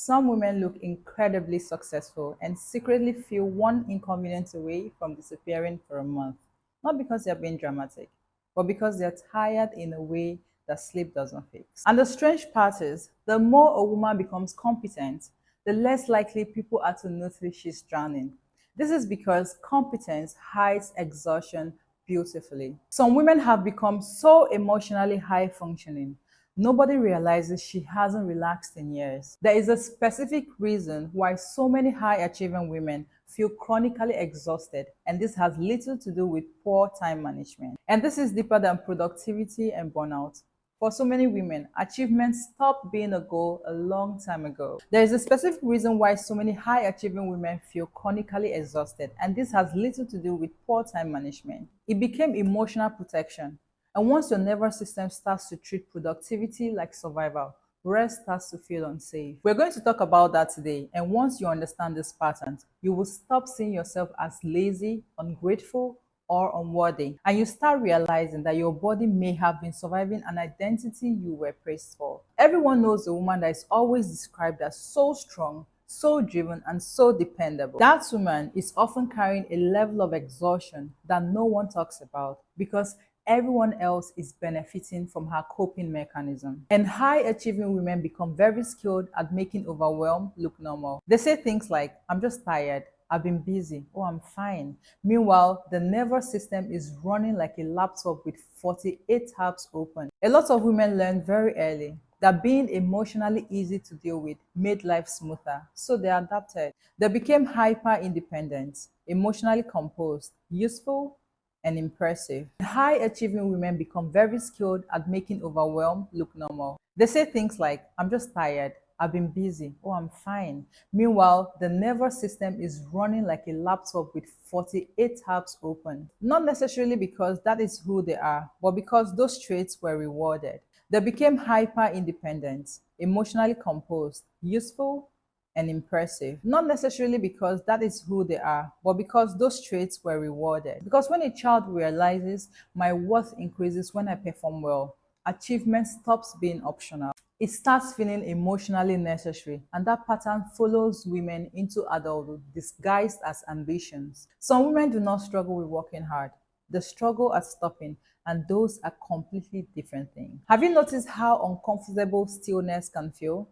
Some women look incredibly successful and secretly feel one inconvenience away from disappearing for a month. Not because they're being dramatic, but because they're tired in a way that sleep doesn't fix. And the strange part is, the more a woman becomes competent, the less likely people are to notice she's drowning. This is because competence hides exhaustion beautifully. Some women have become so emotionally high functioning, nobody realizes she hasn't relaxed in years. There is a specific reason why so many high achieving women feel chronically exhausted, and this has little to do with poor time management. And this is deeper than productivity and burnout. For so many women, achievement stopped being a goal a long time ago. There is a specific reason why so many high achieving women feel chronically exhausted, and this has little to do with poor time management. It became emotional protection. And once your nervous system starts to treat productivity like survival, rest starts to feel unsafe. We're going to talk about that today. And once you understand this pattern, you will stop seeing yourself as lazy, ungrateful, or unworthy. And you start realizing that your body may have been surviving an identity you were praised for. Everyone knows a woman that is always described as so strong, so driven, and so dependable. That woman is often carrying a level of exhaustion that no one talks about because everyone else is benefiting from her coping mechanism. And high achieving women become very skilled at making overwhelm look normal. They say things like, I'm just tired, I've been busy, oh, I'm fine. Meanwhile, the nervous system is running like a laptop with 48 tabs open. A lot of women learn very early that being emotionally easy to deal with made life smoother, so they adapted. They became hyper independent, emotionally composed, useful, and impressive. High achieving women become very skilled at making overwhelm look normal. They say things like, I'm just tired, I've been busy, oh, I'm fine. Meanwhile, the nervous system is running like a laptop with 48 tabs open. Not necessarily because that is who they are, but because those traits were rewarded. They became hyper independent, emotionally composed, useful, and impressive. Not necessarily because that is who they are, but because those traits were rewarded. Because when a child realizes my worth increases when I perform well, achievement stops being optional. It starts feeling emotionally necessary, and that pattern follows women into adulthood disguised as ambitions. Some women do not struggle with working hard. They struggle at stopping, and those are completely different things. Have you noticed how uncomfortable stillness can feel?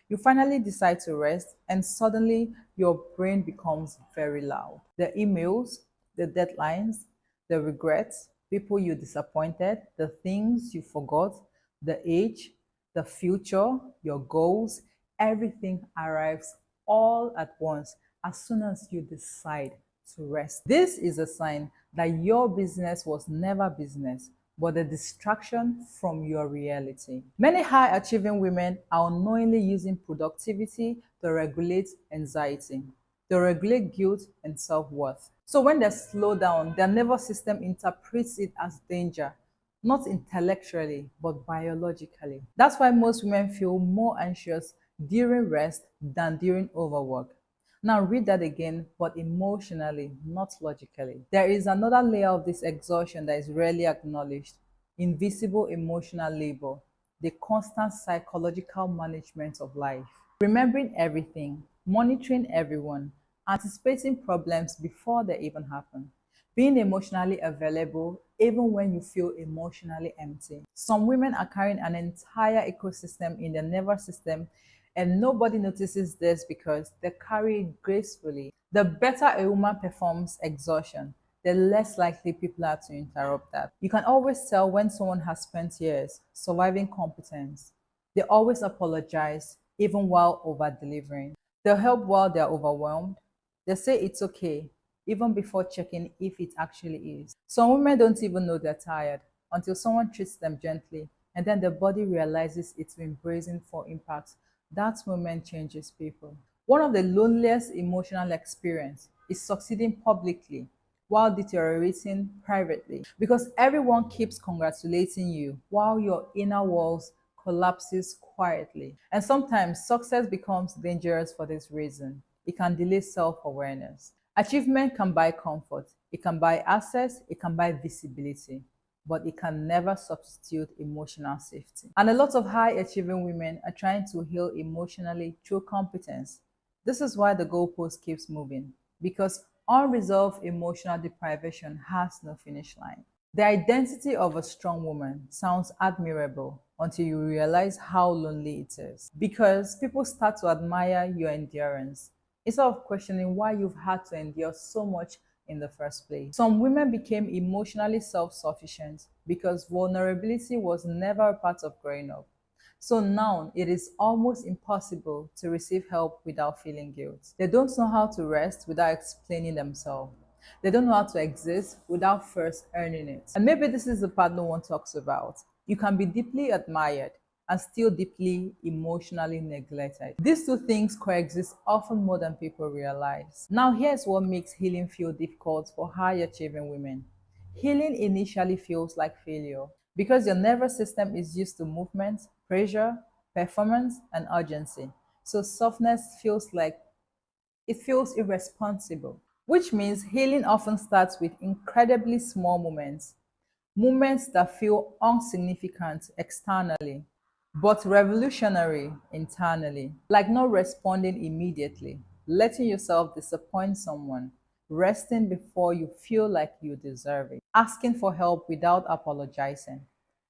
You finally decide to rest, and suddenly your brain becomes very loud. The emails, the deadlines, the regrets, people you disappointed, the things you forgot, the age, the future, your goals, everything arrives all at once as soon as you decide to rest. This is a sign that your business was never business, but a distraction from your reality. Many high achieving women are unknowingly using productivity to regulate anxiety, to regulate guilt and self worth. So when they slow down, their nervous system interprets it as danger, not intellectually, but biologically. That's why most women feel more anxious during rest than during overwork. Now read that again, but emotionally, not logically. There is another layer of this exhaustion that is rarely acknowledged: invisible emotional labor, the constant psychological management of life. Remembering everything, monitoring everyone, anticipating problems before they even happen. Being emotionally available even when you feel emotionally empty. Some women are carrying an entire ecosystem in their nervous system, and nobody notices this because they carry it gracefully. The better a woman performs exhaustion, the less likely people are to interrupt that. You can always tell when someone has spent years surviving competence. They always apologize, even while over delivering. They'll help while they're overwhelmed. They say it's okay, even before checking if it actually is. Some women don't even know they're tired until someone treats them gently, and then the body realizes it's been bracing for impact. That moment changes people. One of the loneliest emotional experience is succeeding publicly while deteriorating privately, because everyone keeps congratulating you while your inner walls collapses quietly. And sometimes success becomes dangerous for this reason. It can delay self-awareness. Achievement can buy comfort, it can buy access, it can buy visibility. but it can never substitute emotional safety. And a lot of high achieving women are trying to heal emotionally through competence. This is why the goalpost keeps moving, because unresolved emotional deprivation has no finish line. The identity of a strong woman sounds admirable until you realize how lonely it is, because people start to admire your endurance instead of questioning why you've had to endure so much in the first place. Some women became emotionally self sufficient because vulnerability was never a part of growing up. So now it is almost impossible to receive help without feeling guilt. They don't know how to rest without explaining themselves. They don't know how to exist without first earning it. And maybe this is the part no one talks about. You can be deeply admired and still deeply emotionally neglected. These two things coexist often more than people realize. Now, here's what makes healing feel difficult for high achieving women. Healing initially feels like failure because your nervous system is used to movement, pressure, performance, and urgency. So softness feels like it feels irresponsible, which means healing often starts with incredibly small moments, moments that feel insignificant externally, but revolutionary internally, like not responding immediately, letting yourself disappoint someone, resting before you feel like you deserve it, asking for help without apologizing,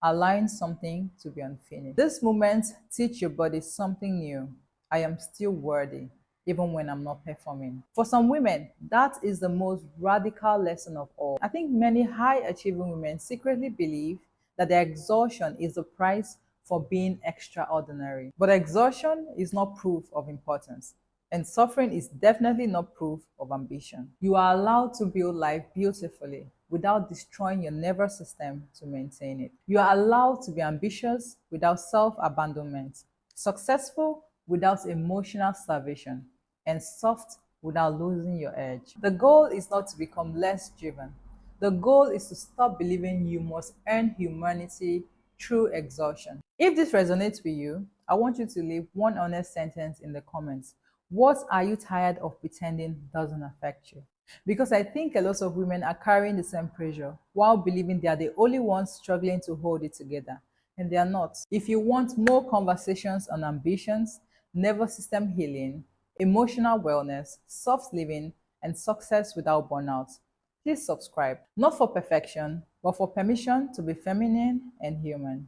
allowing something to be unfinished. This moment teach your body something new. I am still worthy, even when I'm not performing. For some women, that is the most radical lesson of all. I think many high achieving women secretly believe that their exhaustion is the price for being extraordinary. But exhaustion is not proof of importance. And suffering is definitely not proof of ambition. You are allowed to build life beautifully without destroying your nervous system to maintain it. You are allowed to be ambitious without self abandonment, successful without emotional starvation, and soft without losing your edge. The goal is not to become less driven. The goal is to stop believing you must earn humanity through exhaustion. If this resonates with you, I want you to leave one honest sentence in the comments. What are you tired of pretending doesn't affect you? Because I think a lot of women are carrying the same pressure while believing they are the only ones struggling to hold it together. And they are not. If you want more conversations on ambitions, nervous system healing, emotional wellness, soft living, and success without burnout, please subscribe. Not for perfection, but for permission to be feminine and human.